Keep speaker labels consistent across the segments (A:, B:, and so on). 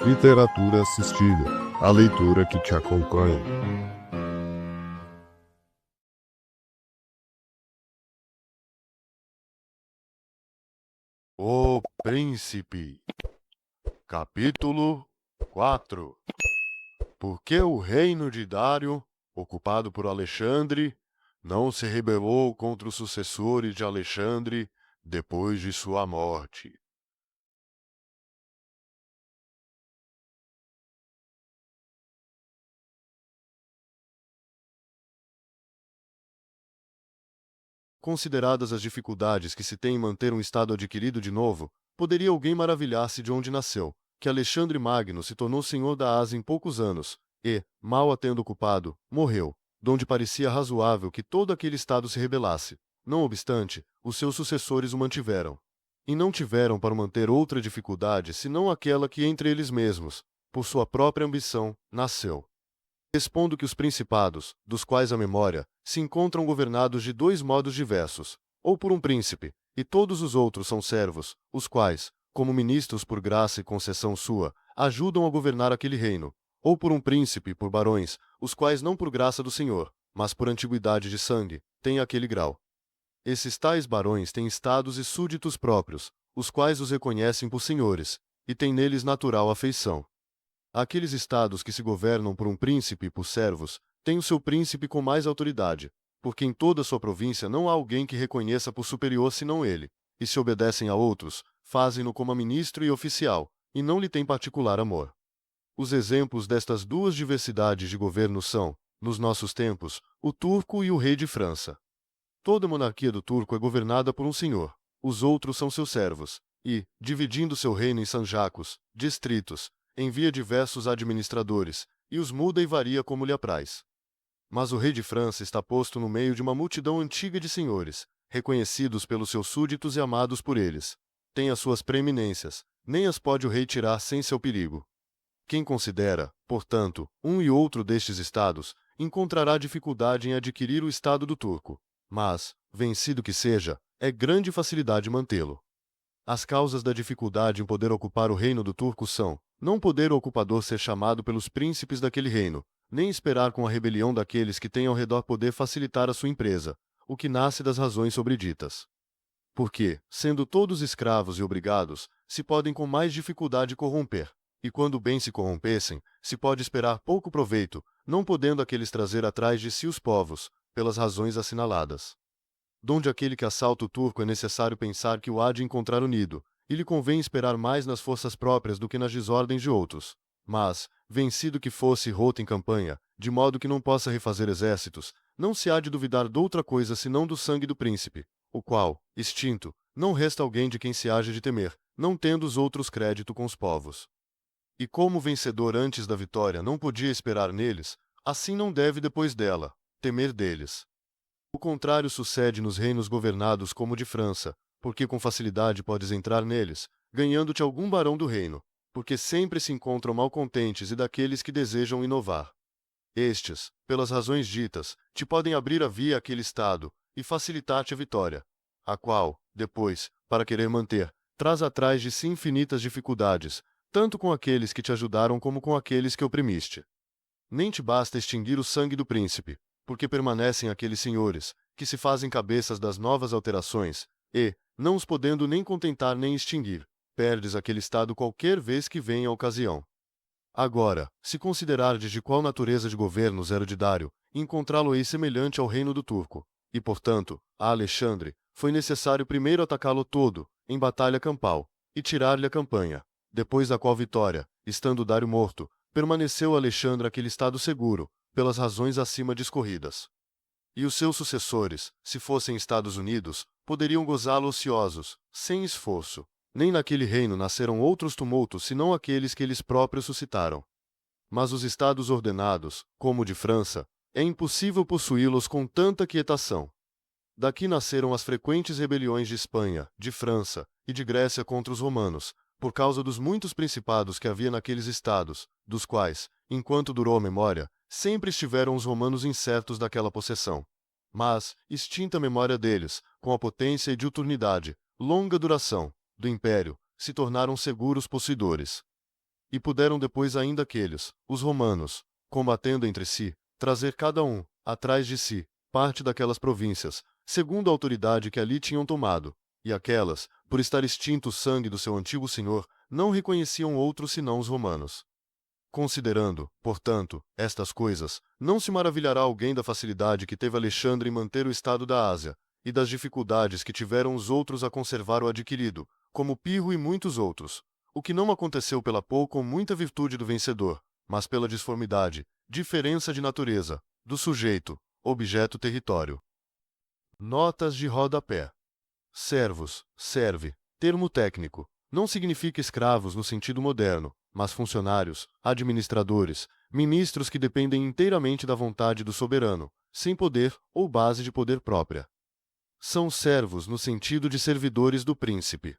A: Literatura assistida, a leitura que te acompanha.
B: O Príncipe. Capítulo 4. Por que o reino de Dário, ocupado por Alexandre, não se rebelou contra os sucessores de Alexandre depois de sua morte? Consideradas as dificuldades que se tem em manter um estado adquirido de novo, poderia alguém maravilhar-se de onde nasceu, que Alexandre Magno se tornou senhor da Ásia em poucos anos, e, mal a tendo ocupado, morreu, donde parecia razoável que todo aquele estado se rebelasse. Não obstante, os seus sucessores o mantiveram. E não tiveram para manter outra dificuldade senão aquela que entre eles mesmos, por sua própria ambição, nasceu. Respondo que os principados, dos quais a memória, se encontram governados de dois modos diversos, ou por um príncipe, e todos os outros são servos, os quais, como ministros por graça e concessão sua, ajudam a governar aquele reino, ou por um príncipe por barões, os quais não por graça do Senhor, mas por antiguidade de sangue, têm aquele grau. Esses tais barões têm estados e súditos próprios, os quais os reconhecem por senhores, e têm neles natural afeição. Aqueles estados que se governam por um príncipe e por servos, têm o seu príncipe com mais autoridade, porque em toda sua província não há alguém que reconheça por superior senão ele, e se obedecem a outros, fazem-no como a ministro e oficial, e não lhe têm particular amor. Os exemplos destas duas diversidades de governo são, nos nossos tempos, o turco e o rei de França. Toda monarquia do turco é governada por um senhor, os outros são seus servos, e, dividindo seu reino em sanjacos, distritos, envia diversos administradores, e os muda e varia como lhe apraz. Mas o rei de França está posto no meio de uma multidão antiga de senhores, reconhecidos pelos seus súditos e amados por eles. Tem as suas preeminências, nem as pode o rei tirar sem seu perigo. Quem considera, portanto, um e outro destes estados, encontrará dificuldade em adquirir o estado do turco, mas, vencido que seja, é grande facilidade mantê-lo. As causas da dificuldade em poder ocupar o reino do turco são, não poder o ocupador ser chamado pelos príncipes daquele reino, nem esperar com a rebelião daqueles que têm ao redor poder facilitar a sua empresa, o que nasce das razões sobreditas. Porque, sendo todos escravos e obrigados, se podem com mais dificuldade corromper, e quando bem se corrompessem, se pode esperar pouco proveito, não podendo aqueles trazer atrás de si os povos, pelas razões assinaladas. Donde aquele que assalta o turco é necessário pensar que o há de encontrar unido, e lhe convém esperar mais nas forças próprias do que nas desordens de outros. Mas, vencido que fosse roto em campanha, de modo que não possa refazer exércitos, não se há de duvidar doutra coisa senão do sangue do príncipe, o qual, extinto, não resta alguém de quem se haja de temer, não tendo os outros crédito com os povos. E como o vencedor antes da vitória não podia esperar neles, assim não deve depois dela, temer deles. O contrário sucede nos reinos governados como o de França, porque com facilidade podes entrar neles, ganhando-te algum barão do reino, porque sempre se encontram malcontentes e daqueles que desejam inovar. Estes, pelas razões ditas, te podem abrir a via àquele estado, e facilitar-te a vitória, a qual, depois, para querer manter, traz atrás de si infinitas dificuldades, tanto com aqueles que te ajudaram como com aqueles que oprimiste. Nem te basta extinguir o sangue do príncipe, porque permanecem aqueles senhores, que se fazem cabeças das novas alterações, e, não os podendo nem contentar nem extinguir, perdes aquele estado qualquer vez que venha a ocasião. Agora, se considerardes de qual natureza de governos era o de Dário, encontrá-lo-ei semelhante ao reino do turco, e, portanto, a Alexandre, foi necessário primeiro atacá-lo todo, em batalha campal, e tirar-lhe a campanha, depois da qual vitória, estando Dário morto, permaneceu Alexandre aquele estado seguro, pelas razões acima discorridas. E os seus sucessores, se fossem Estados Unidos, poderiam gozá-lo ociosos, sem esforço. Nem naquele reino nasceram outros tumultos senão aqueles que eles próprios suscitaram. Mas os estados ordenados, como o de França, é impossível possuí-los com tanta quietação. Daqui nasceram as frequentes rebeliões de Espanha, de França e de Grécia contra os romanos, por causa dos muitos principados que havia naqueles estados, dos quais, enquanto durou a memória, sempre estiveram os romanos incertos daquela possessão. Mas, extinta a memória deles, com a potência e diuturnidade, longa duração, do império, se tornaram seguros possuidores. E puderam depois ainda aqueles, os romanos, combatendo entre si, trazer cada um, atrás de si, parte daquelas províncias, segundo a autoridade que ali tinham tomado, e aquelas, por estar extinto o sangue do seu antigo senhor, não reconheciam outros senão os romanos. Considerando, portanto, estas coisas, não se maravilhará alguém da facilidade que teve Alexandre em manter o estado da Ásia, e das dificuldades que tiveram os outros a conservar o adquirido, como Pirro e muitos outros, o que não aconteceu pela pouca ou muita virtude do vencedor, mas pela disformidade, diferença de natureza, do sujeito, objeto território. Notas de rodapé. Servos, serve, termo técnico, não significa escravos no sentido moderno, mas funcionários, administradores, ministros que dependem inteiramente da vontade do soberano, sem poder ou base de poder própria. São servos no sentido de servidores do príncipe.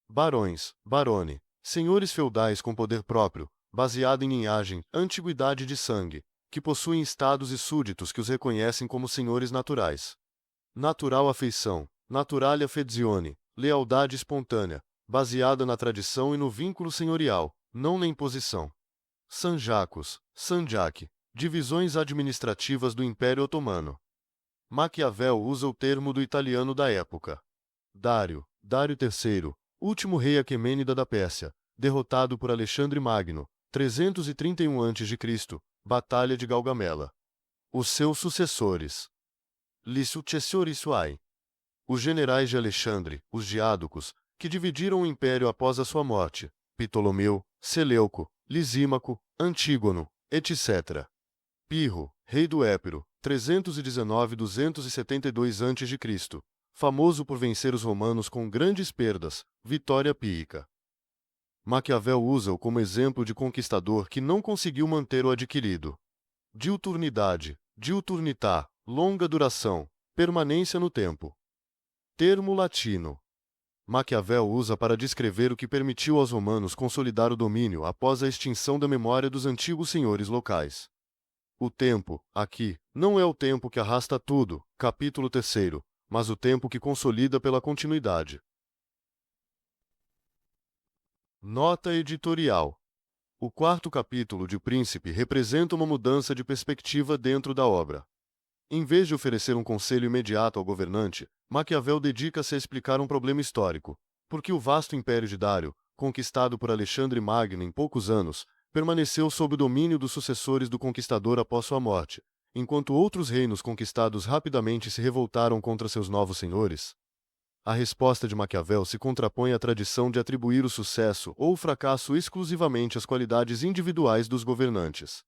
B: Barões, barone, senhores feudais com poder próprio, baseado em linhagem, antiguidade de sangue, que possuem estados e súditos que os reconhecem como senhores naturais. Natural afeição, naturalia affezione, lealdade espontânea, baseada na tradição e no vínculo senhorial, não na imposição. Sanjacos, sanjak, divisões administrativas do Império Otomano. Maquiavel usa o termo do italiano da época. Dário III, último rei aquemênida da Pérsia, derrotado por Alexandre Magno, 331 a.C., Batalha de Gaugamela. Os seus sucessores. Li successori suai. Os generais de Alexandre, os diádocos, que dividiram o império após a sua morte, Ptolomeu, Seleuco, Lisímaco, Antígono, etc. Pirro, rei do Épiro, 319-272 a.C., famoso por vencer os romanos com grandes perdas, vitória píica. Maquiavel usa-o como exemplo de conquistador que não conseguiu manter o adquirido. Diuturnidade, diuturnità, longa duração, permanência no tempo. Termo latino. Maquiavel usa para descrever o que permitiu aos romanos consolidar o domínio após a extinção da memória dos antigos senhores locais. O tempo, aqui, não é o tempo que arrasta tudo, capítulo 3, mas o tempo que consolida pela continuidade. Nota editorial. O quarto capítulo de O Príncipe representa uma mudança de perspectiva dentro da obra. Em vez de oferecer um conselho imediato ao governante, Maquiavel dedica-se a explicar um problema histórico, porque o vasto império de Dário, conquistado por Alexandre Magno em poucos anos, permaneceu sob o domínio dos sucessores do conquistador após sua morte, enquanto outros reinos conquistados rapidamente se revoltaram contra seus novos senhores. A resposta de Maquiavel se contrapõe à tradição de atribuir o sucesso ou o fracasso exclusivamente às qualidades individuais dos governantes.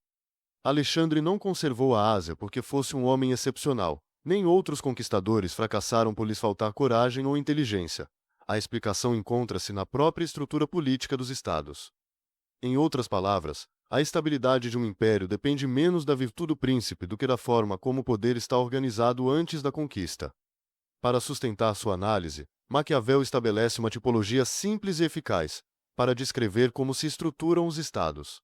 B: Alexandre não conservou a Ásia porque fosse um homem excepcional, nem outros conquistadores fracassaram por lhes faltar coragem ou inteligência. A explicação encontra-se na própria estrutura política dos estados. Em outras palavras, a estabilidade de um império depende menos da virtude do príncipe do que da forma como o poder está organizado antes da conquista. Para sustentar sua análise, Maquiavel estabelece uma tipologia simples e eficaz, para descrever como se estruturam os estados.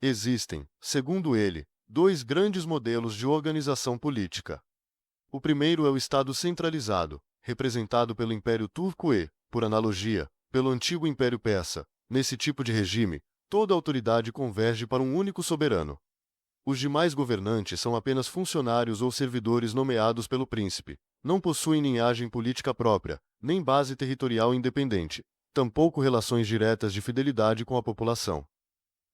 B: Existem, segundo ele, dois grandes modelos de organização política. O primeiro é o Estado centralizado, representado pelo Império Turco e, por analogia, pelo antigo Império Persa. Nesse tipo de regime, toda autoridade converge para um único soberano. Os demais governantes são apenas funcionários ou servidores nomeados pelo príncipe, não possuem linhagem política própria, nem base territorial independente, tampouco relações diretas de fidelidade com a população.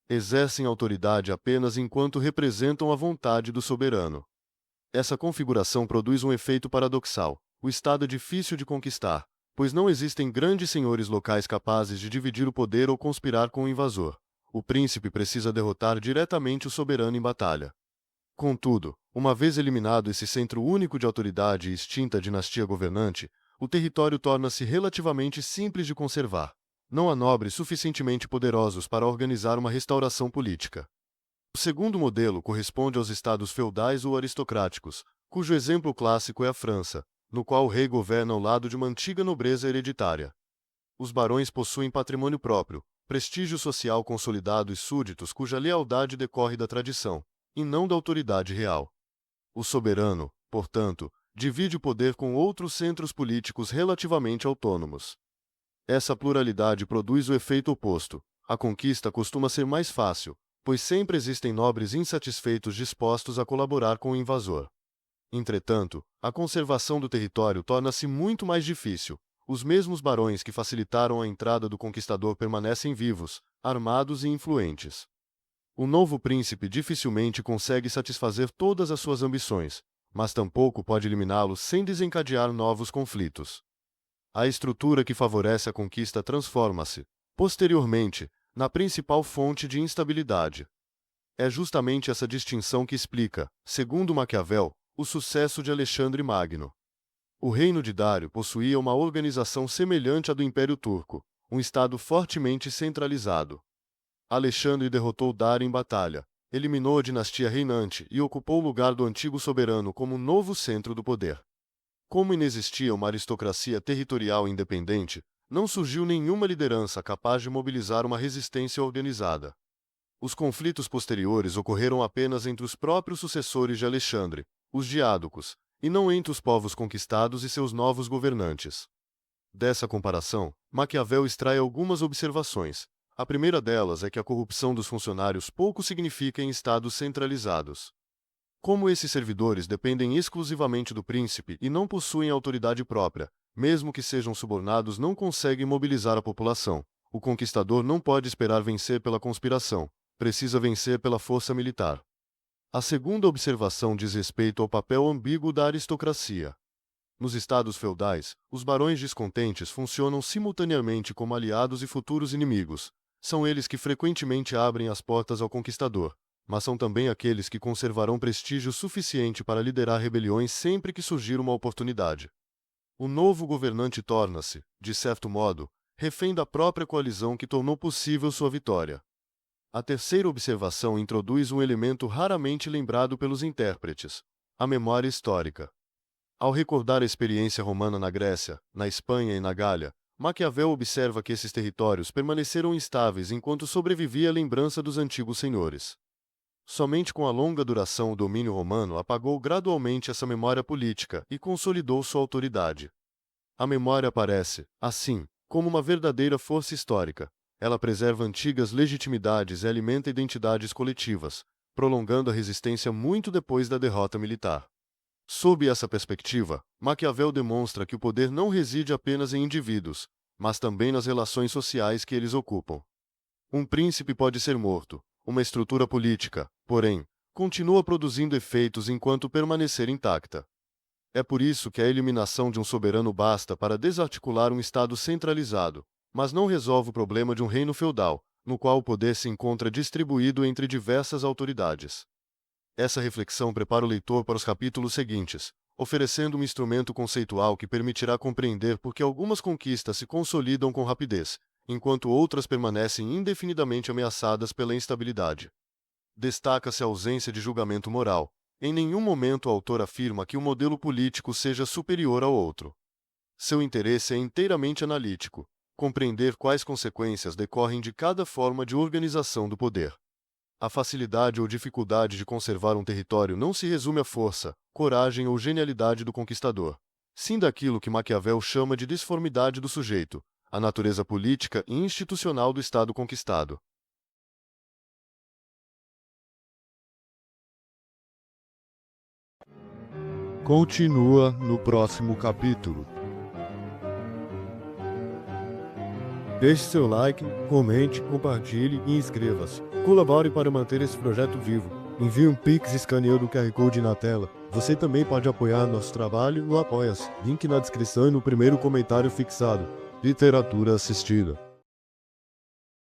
B: Exercem autoridade apenas enquanto representam a vontade do soberano. Essa configuração produz um efeito paradoxal. O Estado é difícil de conquistar, pois não existem grandes senhores locais capazes de dividir o poder ou conspirar com o invasor. O príncipe precisa derrotar diretamente o soberano em batalha. Contudo, uma vez eliminado esse centro único de autoridade e extinta a dinastia governante, o território torna-se relativamente simples de conservar. Não há nobres suficientemente poderosos para organizar uma restauração política. O segundo modelo corresponde aos estados feudais ou aristocráticos, cujo exemplo clássico é a França, no qual o rei governa ao lado de uma antiga nobreza hereditária. Os barões possuem patrimônio próprio, prestígio social consolidado e súditos cuja lealdade decorre da tradição, e não da autoridade real. O soberano, portanto, divide o poder com outros centros políticos relativamente autônomos. Essa pluralidade produz o efeito oposto. a conquista costuma ser mais fácil, pois sempre existem nobres insatisfeitos dispostos a colaborar com o invasor. Entretanto, a conservação do território torna-se muito mais difícil. Os mesmos barões que facilitaram a entrada do conquistador permanecem vivos, armados e influentes. O novo príncipe dificilmente consegue satisfazer todas as suas ambições, mas tampouco pode eliminá-los sem desencadear novos conflitos. A estrutura que favorece a conquista transforma-se, posteriormente, na principal fonte de instabilidade. É justamente essa distinção que explica, segundo Maquiavel, o sucesso de Alexandre Magno. O reino de Dário possuía uma organização semelhante à do Império Turco, um estado fortemente centralizado. Alexandre derrotou Dário em batalha, eliminou a dinastia reinante e ocupou o lugar do antigo soberano como novo centro do poder. Como inexistia uma aristocracia territorial independente, não surgiu nenhuma liderança capaz de mobilizar uma resistência organizada. Os conflitos posteriores ocorreram apenas entre os próprios sucessores de Alexandre, os diádocos, e não entre os povos conquistados e seus novos governantes. Dessa comparação, Maquiavel extrai algumas observações. A primeira delas é que a corrupção dos funcionários pouco significa em estados centralizados. Como esses servidores dependem exclusivamente do príncipe e não possuem autoridade própria, mesmo que sejam subornados, não conseguem mobilizar a população. O conquistador não pode esperar vencer pela conspiração, precisa vencer pela força militar. A segunda observação diz respeito ao papel ambíguo da aristocracia. Nos estados feudais, os barões descontentes funcionam simultaneamente como aliados e futuros inimigos. São eles que frequentemente abrem as portas ao conquistador, mas são também aqueles que conservarão prestígio suficiente para liderar rebeliões sempre que surgir uma oportunidade. O novo governante torna-se, de certo modo, refém da própria coalizão que tornou possível sua vitória. A terceira observação introduz um elemento raramente lembrado pelos intérpretes: a memória histórica. Ao recordar a experiência romana na Grécia, na Espanha e na Gália, Maquiavel observa que esses territórios permaneceram instáveis enquanto sobrevivia a lembrança dos antigos senhores. Somente com a longa duração o domínio romano apagou gradualmente essa memória política e consolidou sua autoridade. A memória aparece, assim, como uma verdadeira força histórica. Ela preserva antigas legitimidades e alimenta identidades coletivas, prolongando a resistência muito depois da derrota militar. Sob essa perspectiva, Maquiavel demonstra que o poder não reside apenas em indivíduos, mas também nas relações sociais que eles ocupam. Um príncipe pode ser morto, uma estrutura política, porém, continua produzindo efeitos enquanto permanecer intacta. É por isso que a eliminação de um soberano basta para desarticular um estado centralizado, mas não resolve o problema de um reino feudal, no qual o poder se encontra distribuído entre diversas autoridades. Essa reflexão prepara o leitor para os capítulos seguintes, oferecendo um instrumento conceitual que permitirá compreender por que algumas conquistas se consolidam com rapidez, enquanto outras permanecem indefinidamente ameaçadas pela instabilidade. Destaca-se a ausência de julgamento moral. Em nenhum momento o autor afirma que um modelo político seja superior ao outro. Seu interesse é inteiramente analítico, compreender quais consequências decorrem de cada forma de organização do poder. A facilidade ou dificuldade de conservar um território não se resume à força, coragem ou genialidade do conquistador, sim daquilo que Maquiavel chama de disformidade do sujeito, a natureza política e institucional do Estado conquistado.
A: Continua no próximo capítulo.
C: Deixe seu like, comente, compartilhe e inscreva-se. Colabore para manter esse projeto vivo. Envie um Pix escaneando o QR Code na tela. Você também pode apoiar nosso trabalho no Apoia-se. Link na descrição e no primeiro comentário fixado.
A: Literatura assistida.